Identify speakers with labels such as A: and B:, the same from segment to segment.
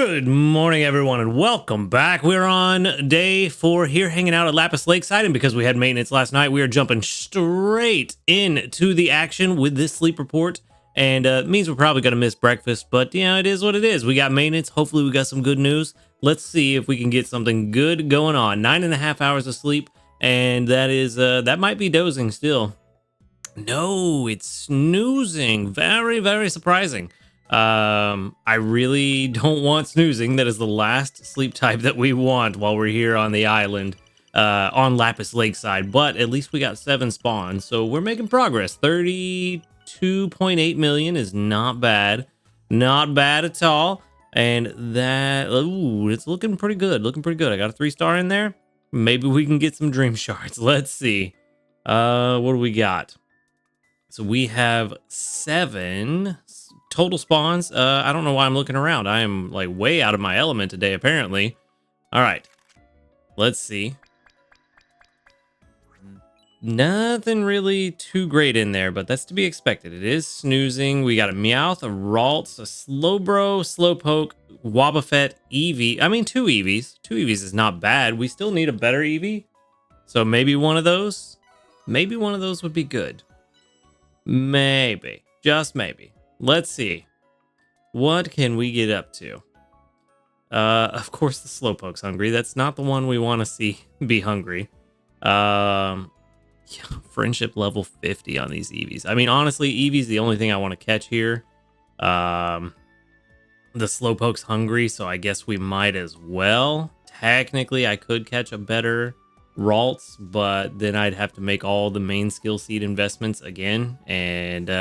A: Good morning, everyone, and welcome back. We're on day 4 here, hanging out at Lapis Lakeside, and because we had maintenance last night, we are jumping straight into the action with this sleep report, and it means we're probably going to miss breakfast, but, you know, it is what it is. We got maintenance. Hopefully, we got some good news. Let's see if we can get something good going on. 9.5 hours of sleep, and that might be dozing still. No, it's snoozing. Very, very surprising. I really don't want snoozing. That is the last sleep type that we want while we're here on the island, on Lapis Lakeside. But at least we got 7 spawns, so we're making progress. 32.8 million is not bad. Not bad at all. And that, ooh, it's looking pretty good. Looking pretty good. I got a 3-star in there. Maybe we can get some dream shards. Let's see. What do we got? So we have 7 total spawns. I don't know why I'm looking around. I am like way out of my element today, apparently. All right, let's see. Nothing really too great in there, but that's to be expected. It is snoozing. We got a Meowth, a Ralts, a Slowbro, Slowpoke, Wobbuffet, Eevee. I mean, 2 Eevees. 2 Eevees is not bad. We still need a better Eevee. So maybe one of those. Maybe one of those would be good. Maybe. Just maybe. Let's see. What can we get up to? Of course, the Slowpoke's hungry. That's not the one we want to see be hungry. Yeah, friendship level 50 on these Eevees. I mean, honestly, Eevee's the only thing I want to catch here. The Slowpoke's hungry, so I guess we might as well. Technically, I could catch a better Ralts, but then I'd have to make all the main skill seed investments again, and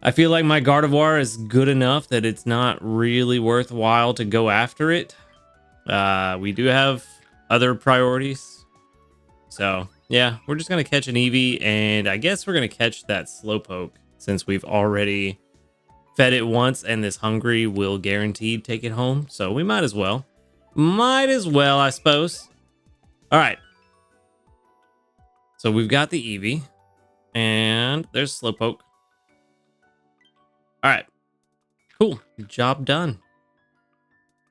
A: I feel like my Gardevoir is good enough that it's not really worthwhile to go after it. We do have other priorities, so yeah, we're just gonna catch an Eevee, and I guess we're gonna catch that Slowpoke since we've already fed it once, and this hungry will guaranteed take it home, so we might as well, I suppose. All right, so we've got the Eevee, and there's Slowpoke. All right, cool, job done.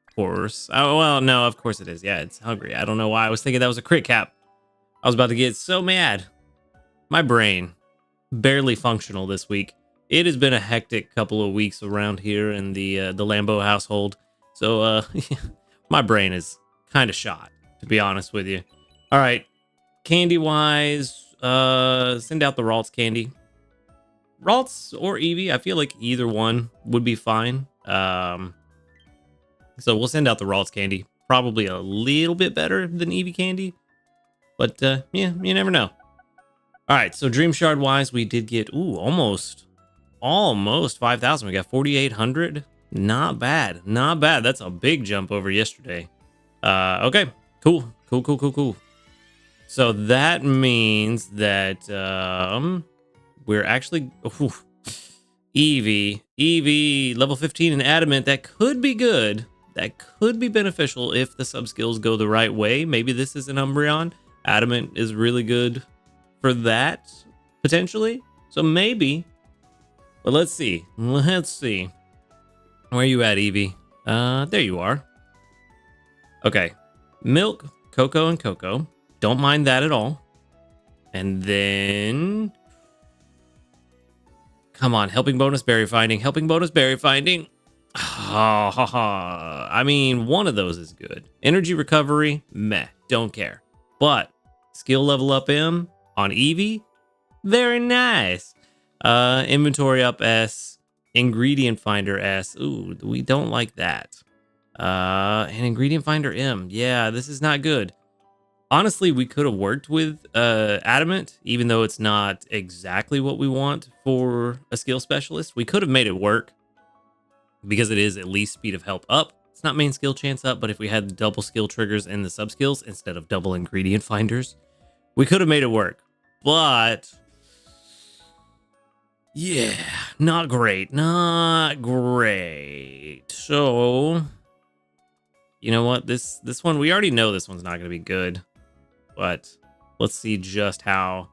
A: Of course. Oh, well, no, of course it is. Yeah, it's hungry. I don't know why I was thinking that was a crit cap. I was about to get so mad. My brain, barely functional this week. It has been a hectic couple of weeks around here in the Lambo household. So, my brain is kind of shot, to be honest with you. All right, candy-wise, send out the Ralts candy. Ralts or Eevee, I feel like either one would be fine. So we'll send out the Ralts candy. Probably a little bit better than Eevee candy. But, yeah, you never know. All right, so Dream Shard-wise, we did get, ooh, almost 5,000. We got 4,800. Not bad. Not bad. That's a big jump over yesterday. Okay, cool. So that means that we're actually Eevee level 15 in Adamant. That could be good. That could be beneficial if the sub skills go the right way. Maybe this is an Umbreon. Adamant is really good for that potentially. So maybe. But let's see. Let's see. Where you at, Eevee? There you are. Okay. Milk, Cocoa, and Cocoa. Don't mind that at all. And then, come on, helping bonus berry finding. I mean, one of those is good. Energy recovery, meh, don't care. But skill level up M on Eevee, very nice. Inventory up S, ingredient finder S. Ooh, we don't like that. And ingredient finder M. Yeah, this is not good. Honestly, we could have worked with Adamant, even though it's not exactly what we want for a skill specialist. We could have made it work because it is at least speed of help up. It's not main skill chance up, but if we had the double skill triggers and the sub skills instead of double ingredient finders, we could have made it work. But yeah, not great. So, you know what? This one, we already know this one's not going to be good. But let's see just how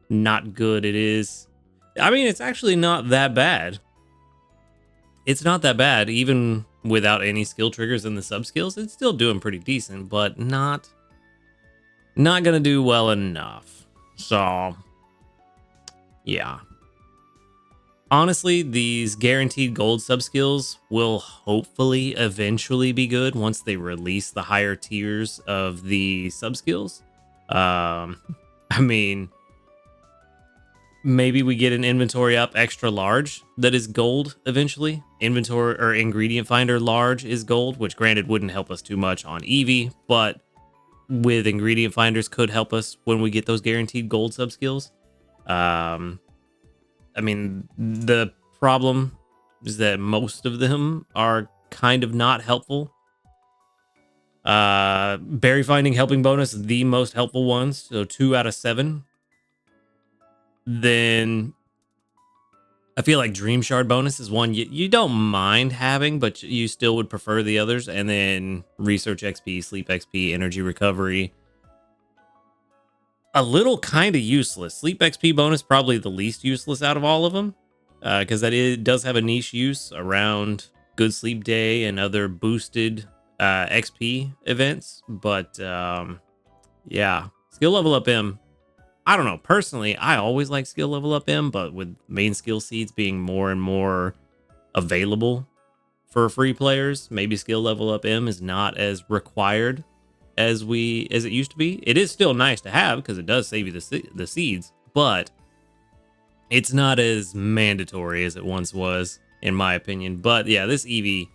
A: not good it is. I mean, it's actually not that bad. It's not that bad, even without any skill triggers in the sub skills, it's still doing pretty decent, but not gonna do well enough. So yeah. Honestly, these guaranteed gold sub skills will hopefully eventually be good once they release the higher tiers of the sub skills. I mean, maybe we get an inventory up extra large that is gold eventually. Inventory or ingredient finder large is gold, which granted wouldn't help us too much on Eevee, but with ingredient finders could help us when we get those guaranteed gold sub skills. I mean, the problem is that most of them are kind of not helpful. Berry finding helping bonus, the most helpful ones, so 2 out of 7. Then I feel like Dream Shard bonus is one you don't mind having, but you still would prefer the others. And then Research XP, Sleep XP, Energy Recovery. A little kind of useless. Sleep XP bonus, probably the least useless out of all of them. Because it does have a niche use around Good Sleep Day and other boosted XP events. But yeah, skill level up M. I don't know. Personally, I always like skill level up M, but with main skill seeds being more and more available for free players, maybe skill level up M is not as required as it used to be. It is still nice to have because it does save you the seeds, but it's not as mandatory as it once was, in my opinion. But yeah, this Eevee,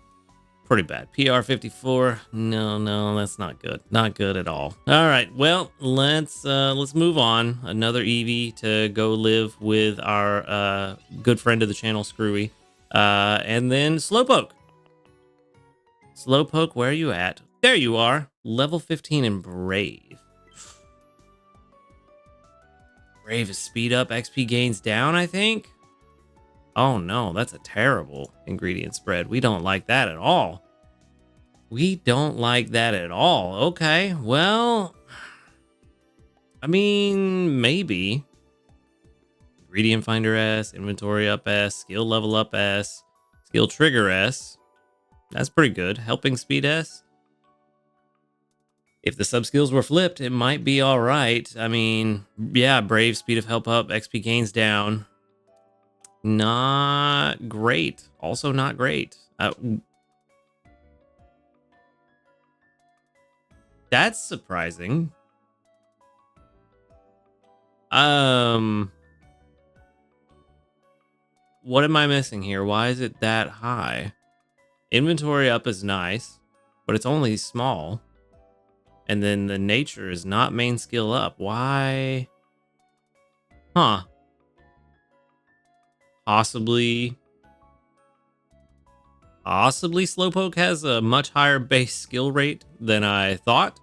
A: pretty bad. PR 54. No, that's not good. Not good at all. All right, well, let's move on. Another Eevee to go live with our good friend of the channel, Screwy, and then Slowpoke. Slowpoke, where are you at? There you are. Level 15 in Brave. Brave is speed up, XP gains down, I think. Oh no, that's a terrible ingredient spread. We don't like that at all. We don't like that at all. Okay, well, I mean, maybe. Ingredient finder S, inventory up S, skill level up S, skill trigger S. That's pretty good. Helping speed S. If the sub skills were flipped, it might be all right. I mean, yeah, Brave, speed of help up, XP gains down. Not great. Also not great. That's surprising. What am I missing here? Why is it that high? Inventory up is nice, but it's only small. And then the nature is not main skill up. Why? Huh. Possibly Slowpoke has a much higher base skill rate than I thought.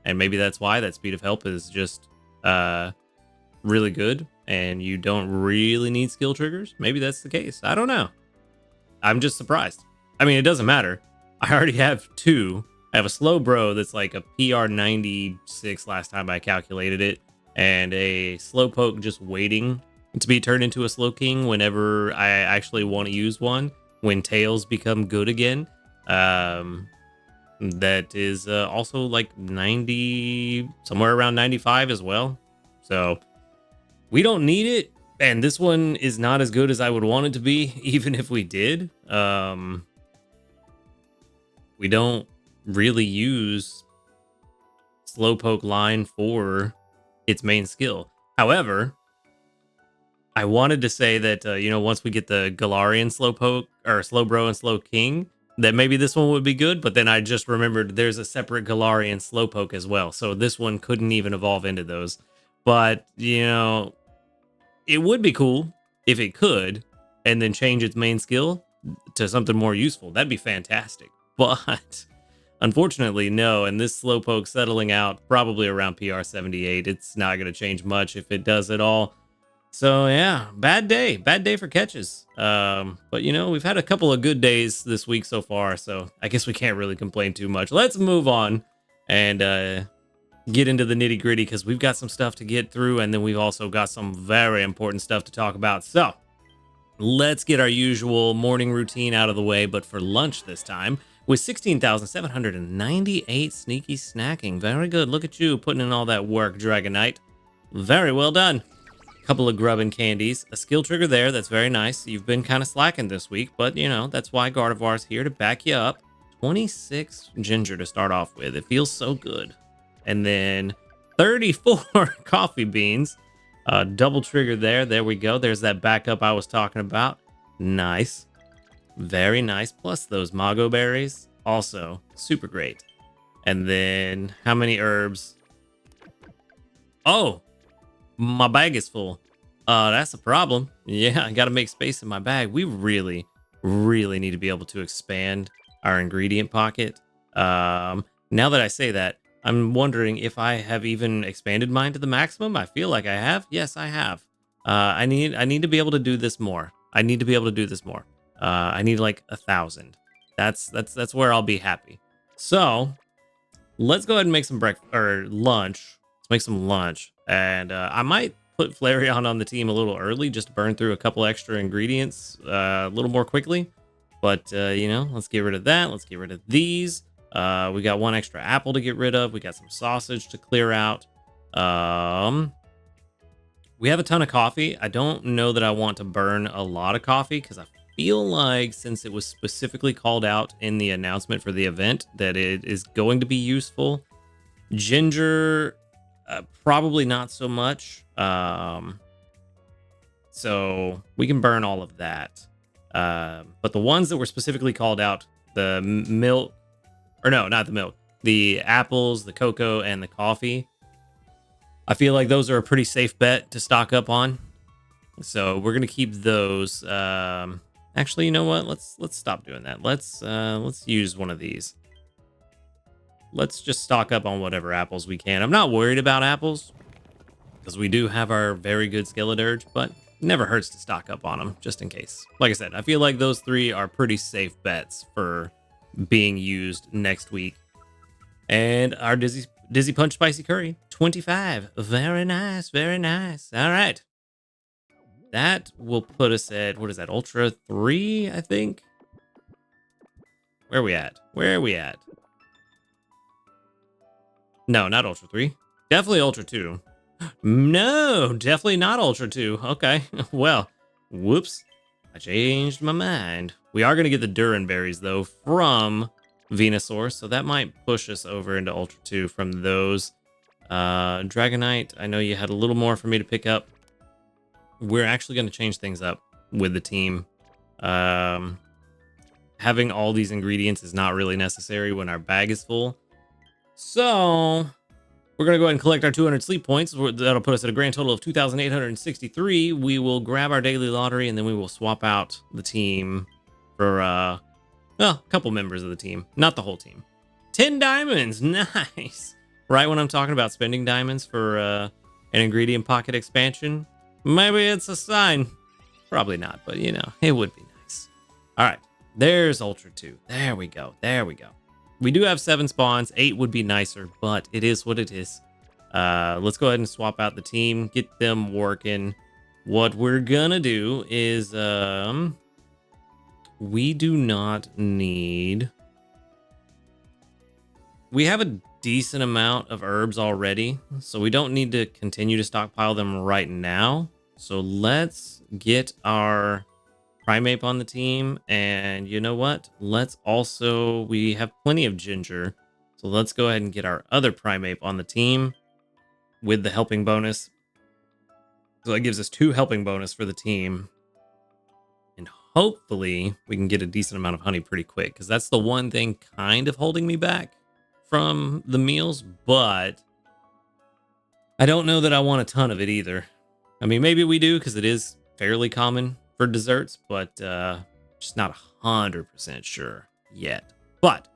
A: And maybe that's why that speed of help is just really good. And you don't really need skill triggers. Maybe that's the case. I don't know. I'm just surprised. I mean, it doesn't matter. I already have 2. I have a Slowbro that's like a PR 96 last time I calculated it, and a Slowpoke just waiting to be turned into a Slowking whenever I actually want to use one, when tails become good again. That is also like 90, somewhere around 95 as well. So we don't need it, and this one is not as good as I would want it to be, even if we did. We don't really use Slowpoke line for its main skill. However, I wanted to say that, once we get the Galarian Slowpoke, or Slowbro and Slowking, that maybe this one would be good, but then I just remembered there's a separate Galarian Slowpoke as well, so this one couldn't even evolve into those. But, it would be cool if it could, and then change its main skill to something more useful. That'd be fantastic. But unfortunately, no, and this Slowpoke settling out probably around PR 78. It's not going to change much if it does at all. So yeah, bad day for catches. But we've had a couple of good days this week so far, so I guess we can't really complain too much. Let's move on and get into the nitty gritty, because we've got some stuff to get through, and then we've also got some very important stuff to talk about. So let's get our usual morning routine out of the way, but for lunch this time, with 16,798 sneaky snacking. Very good. Look at you putting in all that work, Dragonite. Very well done. Couple of grub and candies. A skill trigger there. That's very nice. You've been kind of slacking this week, but you know, that's why Gardevoir's here to back you up. 26 ginger to start off with. It feels so good. And then 34 coffee beans. Double trigger there. There we go. There's that backup I was talking about. Nice. Very nice. Plus those mago berries. Also super great. And then how many herbs? Oh, my bag is full. That's a problem. Yeah, I got to make space in my bag. We really, really need to be able to expand our ingredient pocket. Now that I say that, I'm wondering if I have even expanded mine to the maximum. I feel like I have. Yes, I have. I need to be able to do this more. I need to be able to do this more. I need like 1,000. That's where I'll be happy. So let's go ahead and make some breakfast or lunch. Let's make some lunch. And I might put Flareon on the team a little early just to burn through a couple extra ingredients a little more quickly. But, you know, let's get rid of that. Let's get rid of these. We got one extra apple to get rid of. We got some sausage to clear out. We have a ton of coffee. I don't know that I want to burn a lot of coffee because I feel like since it was specifically called out in the announcement for the event that it is going to be useful. Ginger, probably not so much. So we can burn all of that. But the ones that were specifically called out, the milk, or no, not the milk, the apples, the cocoa, and the coffee, I feel like those are a pretty safe bet to stock up on. So we're gonna keep those. Actually, you know what? Let's stop doing that. Let's use one of these. Let's just stock up on whatever apples we can. I'm not worried about apples because we do have our very good Skeledirge, but it never hurts to stock up on them just in case. Like I said, I feel like those three are pretty safe bets for being used next week. And our Dizzy Punch Spicy Curry, 25. Very nice, very nice. All right. That will put us at, what is that, Ultra 3, I think? Where are we at? Where are we at? No, not Ultra 3. Definitely Ultra 2. No, definitely not Ultra 2. Okay, well, whoops. I changed my mind. We are going to get the Durin berries, though, from Venusaur, so that might push us over into Ultra 2 from those. Dragonite, I know you had a little more for me to pick up. We're actually going to change things up with the team. Having all these ingredients is not really necessary when our bag is full. So we're going to go ahead and collect our 200 sleep points. That'll put us at a grand total of 2,863. We will grab our daily lottery, and then we will swap out the team for well, a couple members of the team, not the whole team. 10 diamonds. Nice. Right when I'm talking about spending diamonds for an ingredient pocket expansion, maybe it's a sign. Probably not, but you know, it would be nice. All right, there's Ultra 2. There we go. There we go. We do have 7 spawns. 8 would be nicer, but it is what it is. Let's go ahead and swap out the team, get them working. What we're gonna do is we do not need... We have a decent amount of herbs already, so we don't need to continue to stockpile them right now. So let's get our Primeape on the team, and you know what? Let's also... We have plenty of ginger, so let's go ahead and get our other Primeape on the team with the helping bonus. So that gives us 2 helping bonus for the team. And hopefully we can get a decent amount of honey pretty quick, because that's the one thing kind of holding me back from the meals, but I don't know that I want a ton of it either. I mean, maybe we do, because it is fairly common for desserts, but just not 100% sure yet. But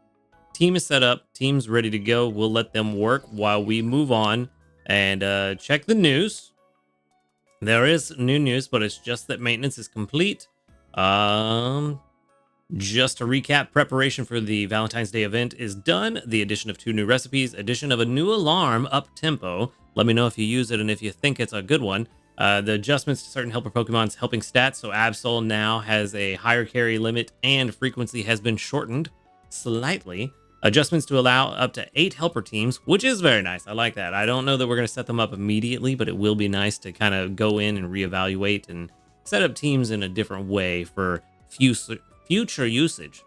A: team is set up, team's ready to go. We'll let them work while we move on and check the news. There is new news, but it's just that maintenance is complete. Just to recap, preparation for the Valentine's Day event is done. The addition of 2 new recipes, addition of a new alarm up tempo. Let me know if you use it and if you think it's a good one. The adjustments to certain helper Pokemon's helping stats. So Absol now has a higher carry limit and frequency has been shortened. slightly. Adjustments to allow up to 8 helper teams, which is very nice. I like that. I don't know that we're going to set them up immediately, but it will be nice to kind of go in and reevaluate and set up teams in a different way for future usage.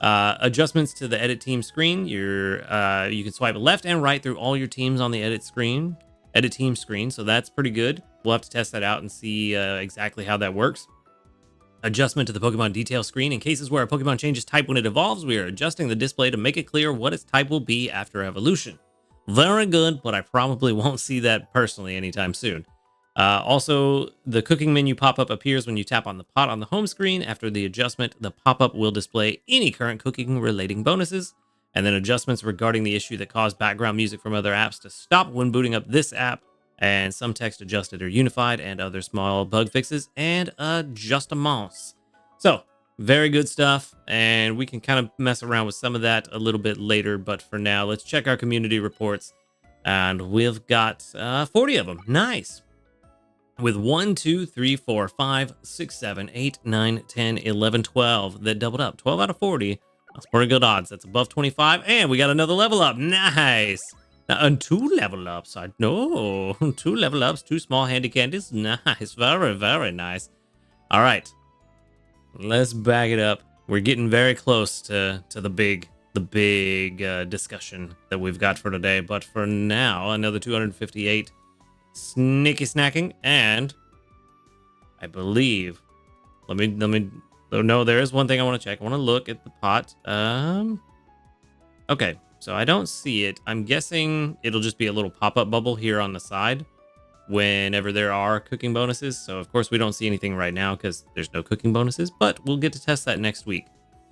A: Adjustments to the edit team screen. You can swipe left and right through all your teams on the edit team screen. So that's pretty good. We'll have to test that out and see exactly how that works. Adjustment to the Pokemon detail screen. In cases where a Pokemon changes type when it evolves, we are adjusting the display to make it clear what its type will be after evolution. Very good, but I probably won't see that personally anytime soon. Also, the cooking menu pop-up appears when you tap on the pot on the home screen. After the adjustment, the pop-up will display any current cooking relating bonuses, and then adjustments regarding the issue that caused background music from other apps to stop when booting up this app, and some text adjusted or unified, and other small bug fixes and adjustments. So, very good stuff, and we can kind of mess around with some of that a little bit later, but for now, let's check our community reports, and we've got 40 of them. Nice. With 1, 2, 3, 4, 5, 6, 7, 8, 9, 10, 11, 12 that doubled up. 12 out of 40. That's pretty good odds. That's above 25. And we got another level up. Nice. Now, and 2 level ups. I know. 2 level ups, 2 small handy candies. Nice. Very, very nice. All right. Let's back it up. We're getting very close to the big discussion that we've got for today. But for now, another 258 sneaky snacking, and I believe let me oh no, there is one thing I want to check. I want to look at the pot. Okay, so I don't see it. I'm guessing it'll just be a little pop-up bubble here on the side whenever there are cooking bonuses. So of course we don't see anything right now because there's no cooking bonuses, but we'll get to test that next week.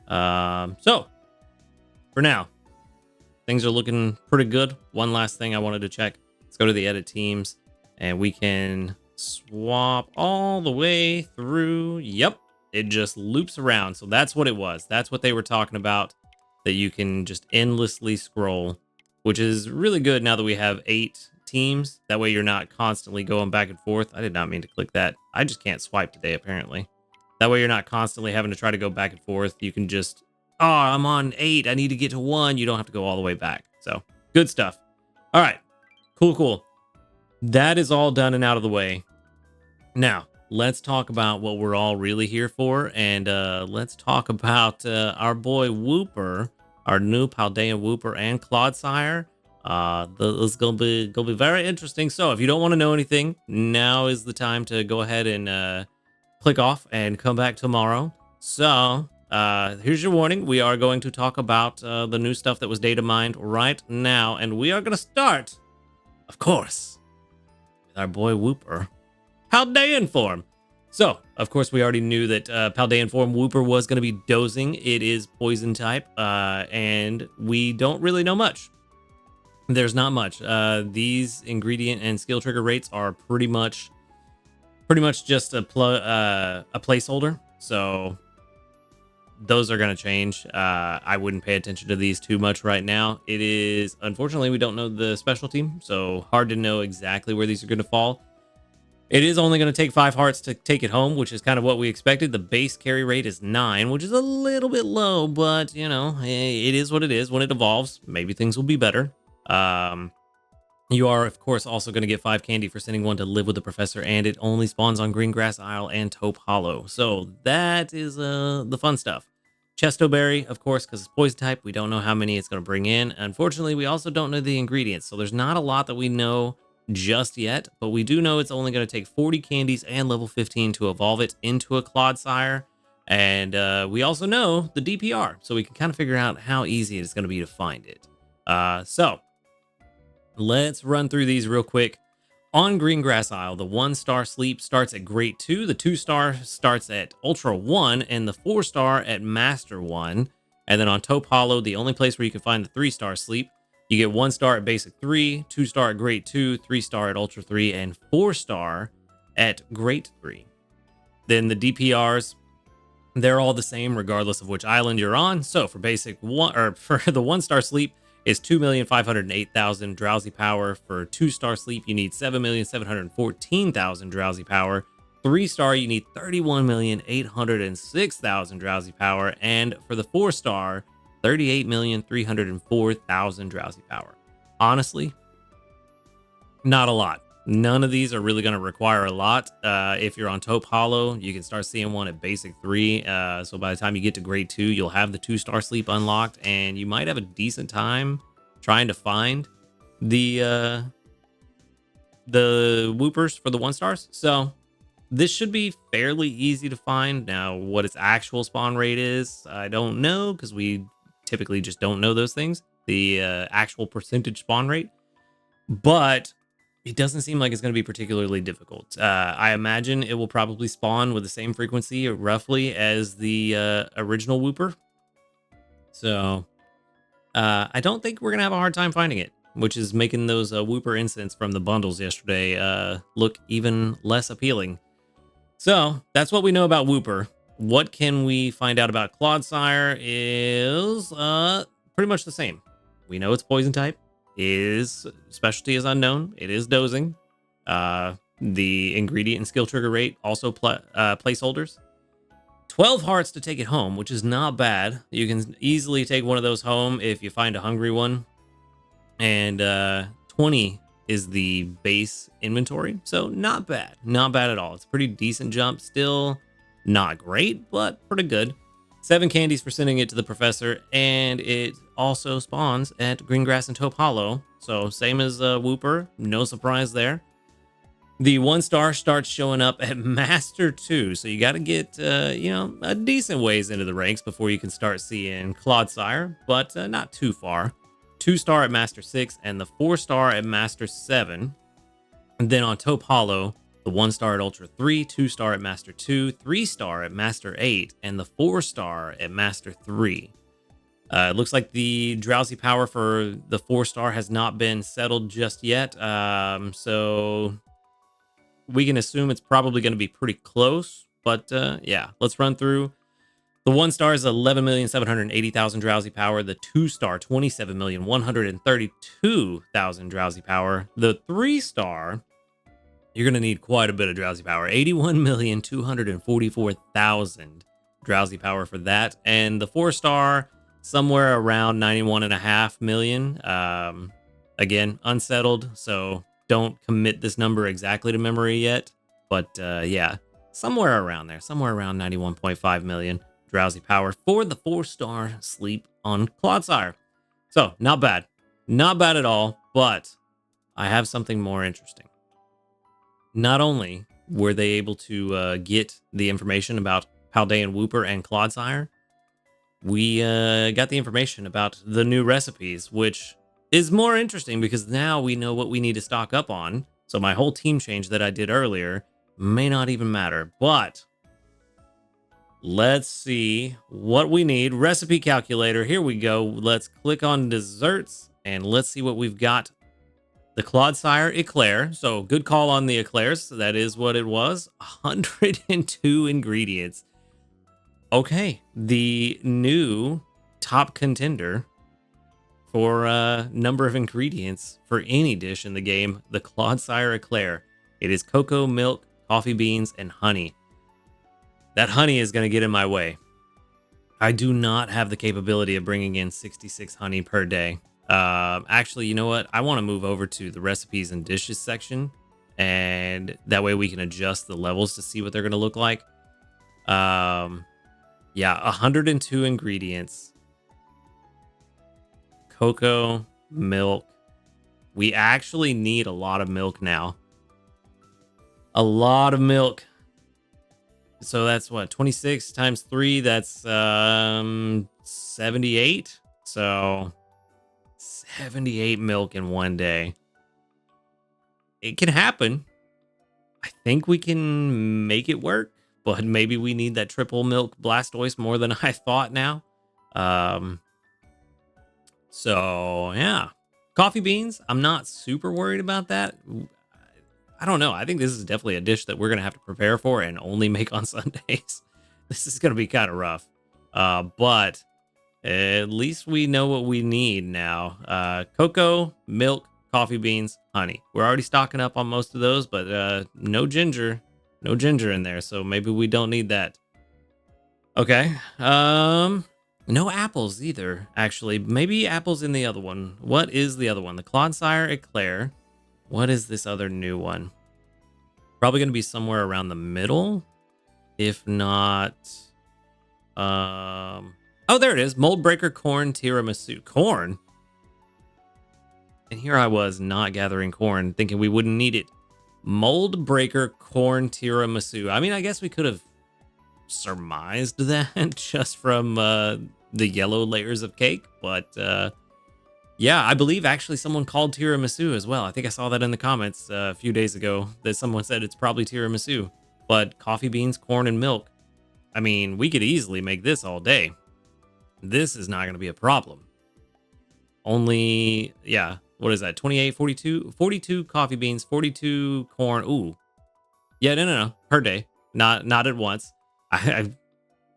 A: So for now, things are looking pretty good. One last thing I wanted to check. Let's go to the edit teams. And we can swap all the way through. Yep, it just loops around. So that's what it was. That's what they were talking about, that you can just endlessly scroll, which is really good now that we have 8 teams. That way you're not constantly going back and forth. I did not mean to click that. I just can't swipe today, apparently. That way you're not constantly having to try to go back and forth. You can just, oh, I'm on 8. I need to get to 1. You don't have to go all the way back. So good stuff. All right, cool. That is all done and out of the way. Now, let's talk about what we're all really here for. And let's talk about our boy Wooper, our new Paldean Wooper and Clodsire. This is gonna be very interesting. So if you don't want to know anything, now is the time to go ahead and click off and come back tomorrow. So here's your warning. We are going to talk about the new stuff that was data mined right now. And we are going to start, of course, our boy Wooper, Paldean form. So, of course, we already knew that Paldean form Wooper was going to be dozing. It is poison type, and we don't really know much. There's not much. These ingredient and skill trigger rates are pretty much just a placeholder. So those are going to change. I wouldn't pay attention to these too much right now. It is, unfortunately, we don't know the specialty, so hard to know exactly where these are going to fall. It is only going to take 5 hearts to take it home, which is kind of what we expected. The base carry rate is 9, which is a little bit low, but, you know, it is what it is. When it evolves, maybe things will be better. You are, of course, also going to get 5 candy for sending one to live with the professor, and it only spawns on Greengrass Isle and Taupe Hollow. So that is the fun stuff. Chesto Berry, of course, because it's poison type. We don't know how many it's going to bring in. Unfortunately, we also don't know the ingredients, so there's not a lot that we know just yet, but we do know it's only going to take 40 candies and level 15 to evolve it into a Clodsire. And we also know the DPR, so we can kind of figure out how easy it's going to be to find it. So let's run through these real quick. On Greengrass Isle, the 1-star sleep starts at Great 2, the 2-star starts at Ultra 1, and the 4-star at Master 1. And then on Taupe Hollow, the only place where you can find the 3-star sleep, you get 1-star at Basic 3, 2-star at Great 2, 3-star at Ultra 3, and 4-star at Great 3. Then the DPRs, they're all the same regardless of which island you're on. So for Basic 1, or for the 1-star sleep, is 2,508,000 drowsy power. For 2-star sleep, you need 7,714,000 drowsy power. 3-star, you need 31,806,000 drowsy power. And for the 4-star, 38,304,000 drowsy power. Honestly, not a lot. None of these are really going to require a lot. If you're on Taupe Hollow, you can start seeing one at basic 3. So by the time you get to grade 2, you'll have the 2-star sleep unlocked, and you might have a decent time trying to find the Woopers for the 1-stars. So this should be fairly easy to find. Now, what its actual spawn rate is, I don't know, because we typically just don't know those things. The actual percentage spawn rate. But it doesn't seem like it's going to be particularly difficult. I imagine it will probably spawn with the same frequency, roughly, as the original Wooper. So I don't think we're going to have a hard time finding it, which is making those Wooper incidents from the bundles yesterday look even less appealing. So that's what we know about Wooper. What can we find out about Clodsire is pretty much the same. We know it's poison type. His specialty is unknown. It is dozing. The ingredient and skill trigger rate also placeholders. 12 hearts to take it home, which is not bad. You can easily take one of those home if you find a hungry one. And 20 is the base inventory. So not bad. Not bad at all. It's a pretty decent jump. Still not great, but pretty good. 7 candies for sending it to the professor, and it also spawns at Greengrass and Taupe Hollow. So same as Wooper, no surprise there. The 1-star starts showing up at Master 2, so you got to get a decent ways into the ranks before you can start seeing Clodsire, but not too far. 2-star at Master 6 and the 4-star at Master 7. And then on Taupe Hollow, the 1-star at Ultra 3, 2-star at Master 2, 3-star at Master 8, and the 4-star at Master 3. It looks like the drowsy power for the 4-star has not been settled just yet. So we can assume it's probably going to be pretty close. But yeah, let's run through. The 1-star is 11,780,000 drowsy power. The 2-star, 27,132,000 drowsy power. The 3-star, you're going to need quite a bit of drowsy power. 81,244,000 drowsy power for that. And the 4-star, somewhere around 91.5 million. Again, unsettled, so don't commit this number exactly to memory yet. But yeah, somewhere around there. Somewhere around 91.5 million drowsy power for the 4-star sleep on Clodsire. So, not bad. Not bad at all, but I have something more interesting. Not only were they able to get the information about Paldean Wooper and Clodsire, we got the information about the new recipes, which is more interesting because now we know what we need to stock up on. So my whole team change that I did earlier may not even matter, but let's see what we need. Recipe calculator. Here we go. Let's click on desserts and let's see what we've got. The Clodsire Eclair. So good call on the eclairs. That is what it was. 102 ingredients. Okay. The new top contender for number of ingredients for any dish in the game. The Clodsire Eclair. It is cocoa, milk, coffee beans, and honey. That honey is going to get in my way. I do not have the capability of bringing in 66 honey per day. Actually, you know what? I want to move over to the recipes and dishes section, and that way we can adjust the levels to see what they're going to look like. Yeah, 102 ingredients. Cocoa, milk. We actually need a lot of milk now. A lot of milk. So that's what, 26 times 3, that's 78. So 78 milk in one day. It can happen. I think we can make it work, but maybe we need that triple milk Blastoise more than I thought now. So yeah, coffee beans. I'm not super worried about that. I don't know. I think this is definitely a dish that we're going to have to prepare for and only make on Sundays. This is going to be kind of rough. But at least we know what we need now. Cocoa, milk, coffee beans, honey. We're already stocking up on most of those, but no ginger. No ginger in there, so maybe we don't need that. Okay. No apples either, actually. Maybe apples in the other one. What is the other one? The Clodsire Eclair. What is this other new one? Probably going to be somewhere around the middle. If not... Oh, there it is. Mold Breaker Corn Tiramisu. Corn? And here I was not gathering corn, thinking we wouldn't need it. Mold Breaker Corn Tiramisu. I mean, I guess we could have surmised that just from the yellow layers of cake, but yeah, I believe actually someone called tiramisu as well. I think I saw that in the comments a few days ago that someone said it's probably tiramisu, but coffee beans, corn, and milk. I mean, we could easily make this all day. This is not going to be a problem. Only, yeah, what is that? 28, 42, 42 coffee beans, 42 corn. Ooh, yeah, no, per day, not at once. I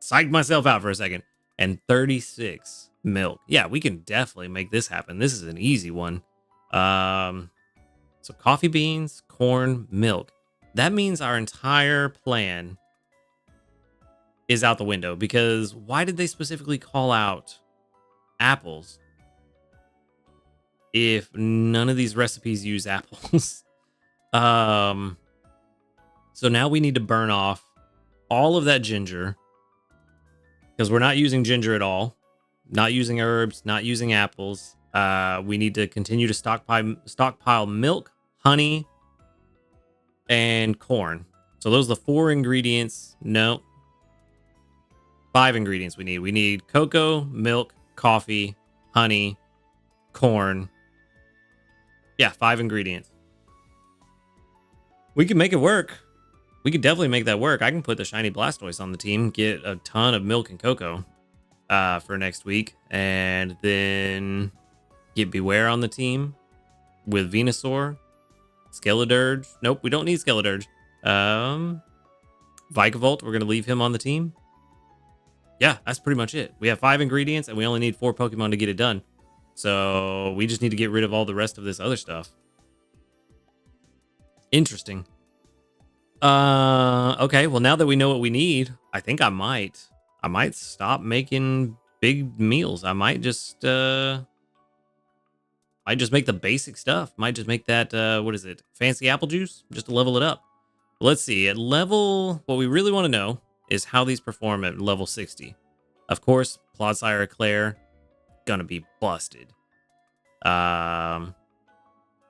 A: psyched myself out for a second. And 36 milk. Yeah, we can definitely make this happen. This is an easy one. So coffee beans, corn, milk. That means our entire plan is out the window, because why did they specifically call out apples if none of these recipes use apples? So now we need to burn off all of that ginger, because we're not using ginger at all, not using herbs, not using apples. We need to continue to stockpile milk, honey, and corn. So those are the 4 ingredients. No, 5 ingredients we need. We need cocoa, milk, coffee, honey, corn. Yeah, 5 ingredients. We can make it work. We could definitely make that work. I can put the shiny Blastoise on the team, get a ton of milk and cocoa for next week, and then get Beware on the team with Venusaur, Skeledirge. Nope, we don't need Skeledirge. Vikavolt, we're going to leave him on the team. Yeah, that's pretty much it. We have 5 ingredients, and we only need 4 Pokemon to get it done. So we just need to get rid of all the rest of this other stuff. Interesting. Okay, well, now that we know what we need, I think I might stop making big meals. I might just make the basic stuff. Might just make that what is it? Fancy apple juice, just to level it up. Let's see. At level, what we really want to know is how these perform at level 60. Of course, Clodsire Eclair gonna be busted.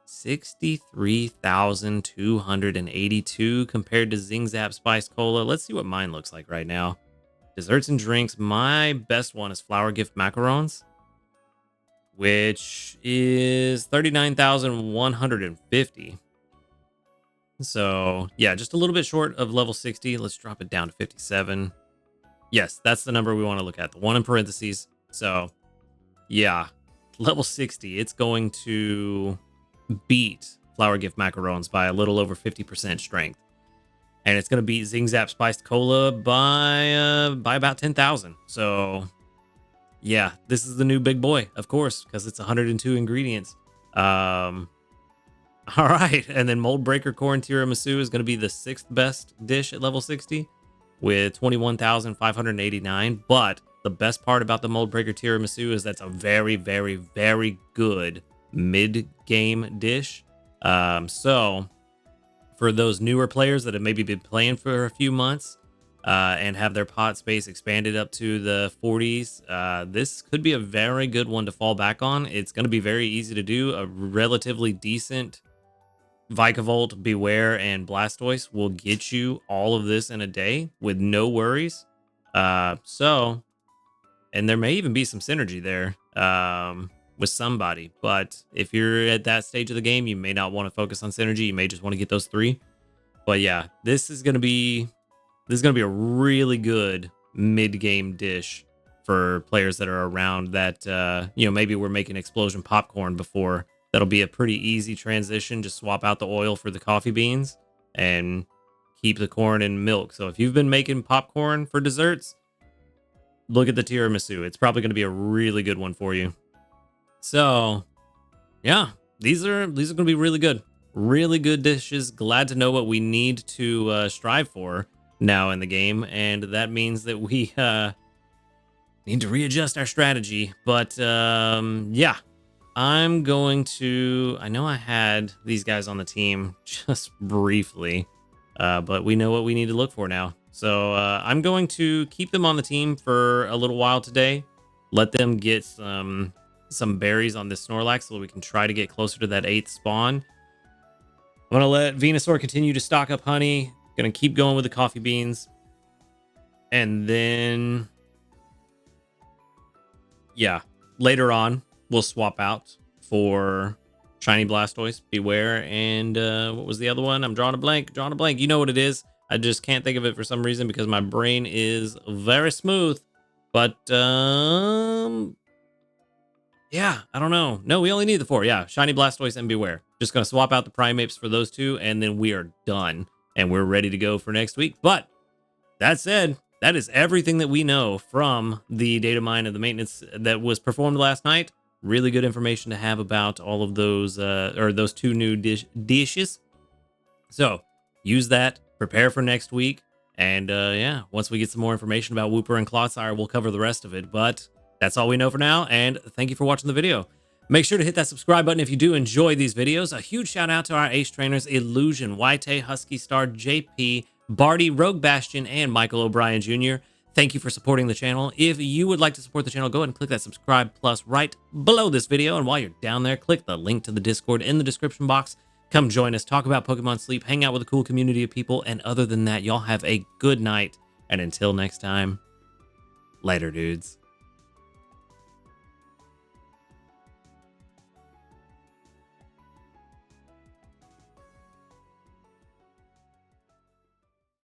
A: 63,282 compared to Zingzap Spice Cola. Let's see what mine looks like right now. Desserts and drinks. My best one is Flower Gift Macarons, which is 39,150. So yeah, just a little bit short of level 60. Let's drop it down to 57. Yes, that's the number we want to look at. The one in parentheses. So yeah, level 60. It's going to beat Flower Gift Macarons by a little over 50% strength. And it's going to beat Zingzap Spiced Cola by about 10,000. So yeah, this is the new big boy, of course, because it's 102 ingredients. All right, and then Mold Breaker Corn Tiramisu is going to be the 6th best dish at level 60 with 21,589. But the best part about the Mold Breaker Tiramisu is that's a very, very, very good mid-game dish. So for those newer players that have maybe been playing for a few months and have their pot space expanded up to the 40s, this could be a very good one to fall back on. It's going to be very easy to do. A relatively decent Vikavolt, Beware, and Blastoise will get you all of this in a day with no worries. And there may even be some synergy there with somebody. But if you're at that stage of the game, you may not want to focus on synergy. You may just want to get those 3. But yeah, this is gonna be a really good mid-game dish for players that are around that. Maybe we're making explosion popcorn before. That'll be a pretty easy transition. Just swap out the oil for the coffee beans and keep the corn and milk. So if you've been making popcorn for desserts, look at the tiramisu. It's probably going to be a really good one for you. So yeah, these are going to be really good. Really good dishes. Glad to know what we need to strive for now in the game. And that means that we need to readjust our strategy. But yeah, I'm going to, I know I had these guys on the team just briefly, but we know what we need to look for now. So I'm going to keep them on the team for a little while today. Let them get some berries on this Snorlax so we can try to get closer to that 8th spawn. I'm going to let Venusaur continue to stock up honey. Going to keep going with the coffee beans. And then, yeah, later on, we'll swap out for Shiny Blastoise, Beware, and what was the other one? I'm drawing a blank. You know what it is. I just can't think of it for some reason because my brain is very smooth. But yeah, I don't know. No, we only need the 4. Yeah, Shiny Blastoise and Beware. Just gonna swap out the Primeapes for those 2, and then we are done. And we're ready to go for next week. But that said, that is everything that we know from the data mine and the maintenance that was performed last night. Really good information to have about all of those, or those 2 new dishes. So use that, prepare for next week. And yeah, once we get some more information about Wooper and Clodsire, we'll cover the rest of it. But that's all we know for now. And thank you for watching the video. Make sure to hit that subscribe button if you do enjoy these videos. A huge shout out to our ace trainers, Illusion, Waite, Husky Star, JP, Barty, Rogue Bastion, and Michael O'Brien Jr. Thank you for supporting the channel. If you would like to support the channel, go ahead and click that subscribe plus right below this video. And while you're down there, click the link to the Discord in the description box. Come join us, talk about Pokemon Sleep, hang out with a cool community of people. And other than that, y'all have a good night. And until next time, later, dudes.